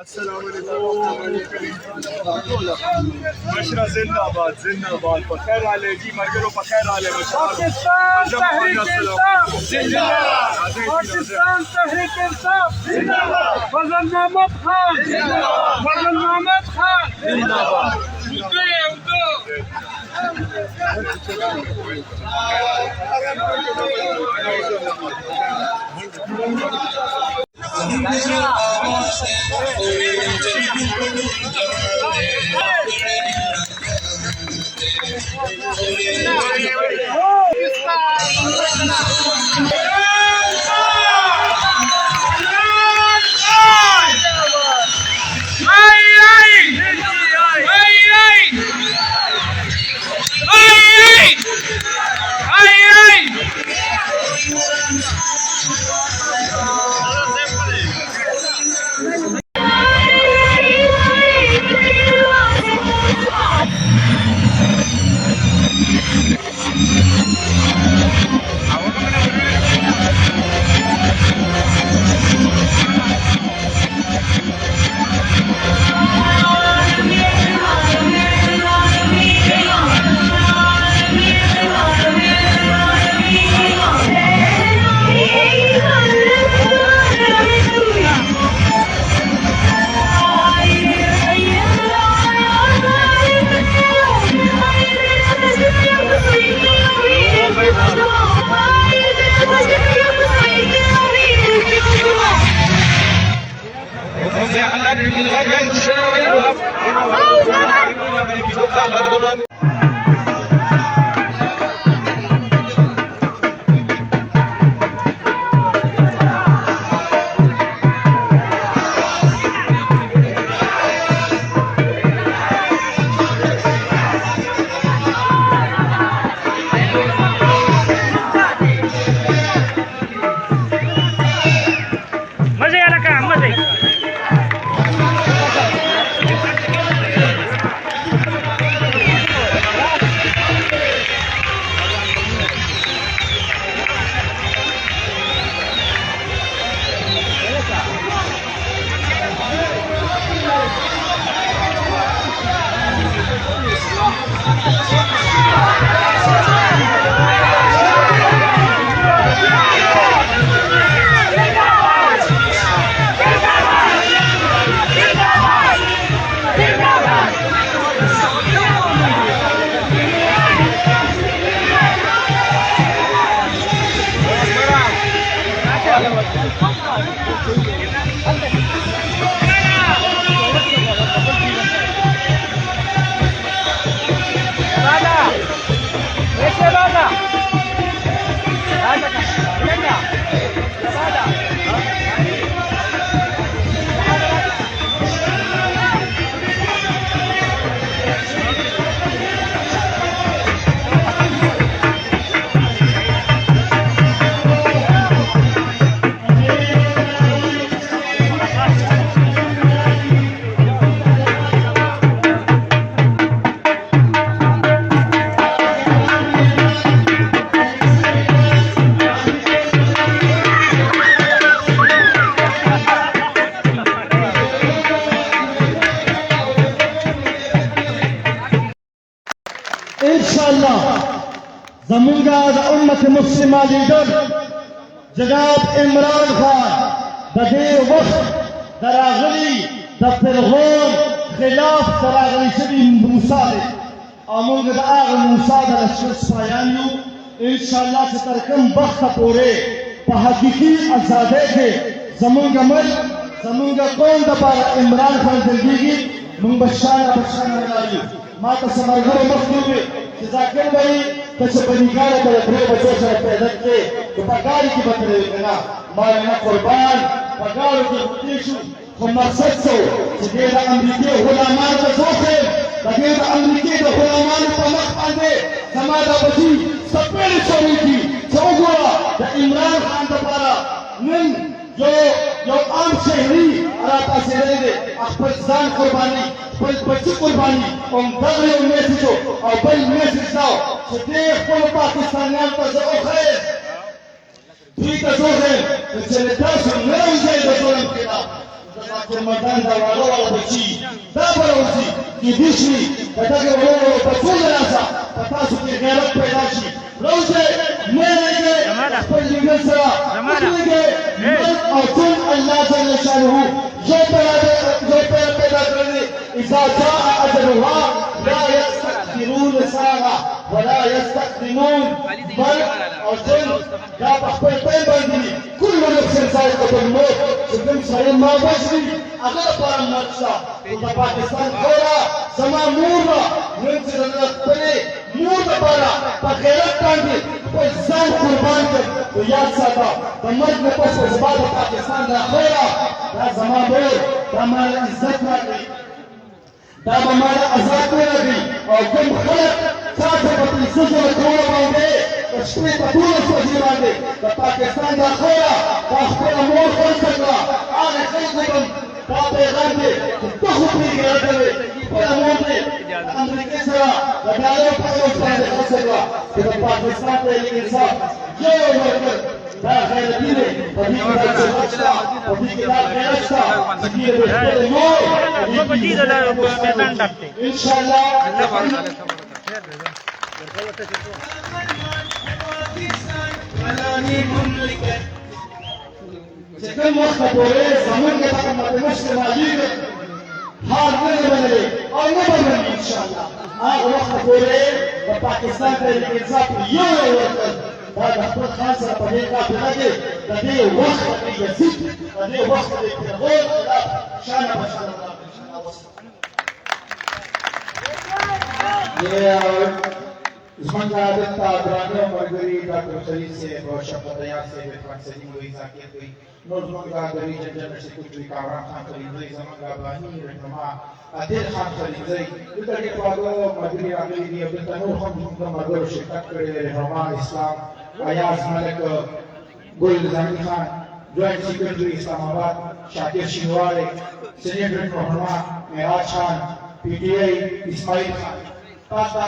السلام عليكم. مشرا जिंदाबाद जिंदाबाद बखैर वाले जी मरगरो बखैर वाले पाकिस्तान तहरीक इंसाफ जिंदाबाद पाकिस्तान तहरीक इंसाफ जिंदाबाद वजन मोहम्मद खान जिंदाबाद वजन मोहम्मद खान जिंदाबाद इंशाअल्लाह ज़मूंगा उम्मत मुस्लिमा लीडर जनाब इमरान खान दे वक्त दरागली दफरगोन खिलाफ दरागली शबी मूसा अमुंग आग मूसा दलशर पायानियो इंशाअल्लाह से तरकम वक्त पूरे बहकीकी आजादे के ज़मूंगा मल ज़मूंगा कौन दपारा इमरान खान जिंदगी मुंग बशाना बशाना लायू माता समरगरो मखदूमी जाकिर भाई तशबनिकार पर अपने बच्चों से पैदा किए तो पगार की बात नहीं करना मारना कुर्बान पगार की उद्देश्य हम मकसद से जिधर अमेरिकी गुलामान का सोचे जिधर अमेरिकी के गुलामान पर मत आने समाजा बची सबने छोड़ी थी चौगुआ द इमरान खान द्वारा निन जो आम शहरी अराता से रहेंगे अफगानिस्तान कुर्बानी बच्ची कुर्बानी और दगले मैसेज और बल मैसेज दाओ सदैव कुल पाकिस्तानियों का ज़रूर है ठीक है तो चले दस नरम से दसों के ना چې مدان دا والا بچي دا بروزي کې دشي دا ورو په ټول راسه په تاسو کې غیرت پیدا شي روزه مې نه خپل دین سره او ټول الله جل شانه جو پیدا کړی اذا جاء اجلها لا يستأخرون ساعه ولا يستقدمون بل او ټول دا په خپل ټیم باندې كل نفس ذائقة الموت چې سره ما بشري هغه پر مرشا د پاکستان خورا زما مور نن چې د خپل مور لپاره په غیرت باندې په ځان قربان کړ او یاد ساته د مرګ نه پس زما د پاکستان د خورا دا زما مور دا ما عزت راکړي دا به ما آزاد راکړي او کوم خلک تاسو په دې څه کول باندې شپې په ټول سوځي باندې د پاکستان د خورا د خپل مور څخه هغه خلک دا پیغام دی چې تاسو پرې راځي خپل مور دې امریکا سره د ډالر په اوس باندې خسروا چې د پاکستان د انصاف یو ورکړ دا غیرتی دی په دې کې د څه په دې کې دا غیرت شته چې د خپل مور په دې د میدان ډکته ان شاء الله چې کوم وخت پورې زمونږ د مدرسې مشکلاتي حال نه بدلې او نه بدلې ان شاء الله هغه وخت پورې د پاکستان د انصاف یو ورکړ دا د خپل خاص سره په دې کار کې د دې وخت د یزید د دې وخت د پیغمبر شان په شان زمانگا دتا درانو مرگری ڈاکٹر شریف سے اور شفت دیار سے فرانس سلیم ہوئی ذاکیت ہوئی نور زمانگا دری جنجر سے کچھ بھی کامران خان خلیزوی زمانگا بانی رحنما عدل خان خلیزوی دتا کے پاگو مرگری آگلی دی عبدالتا نور خان زمانگا مرگر شرکت کرے رحنما اسلام آیاز ملک گل زمین خان جوائنٹ سیکرٹری اسلام آباد شاکر شنوارے سینیٹر رحنما معراج خان پی ٹی آئی اسماعیل خان تاتا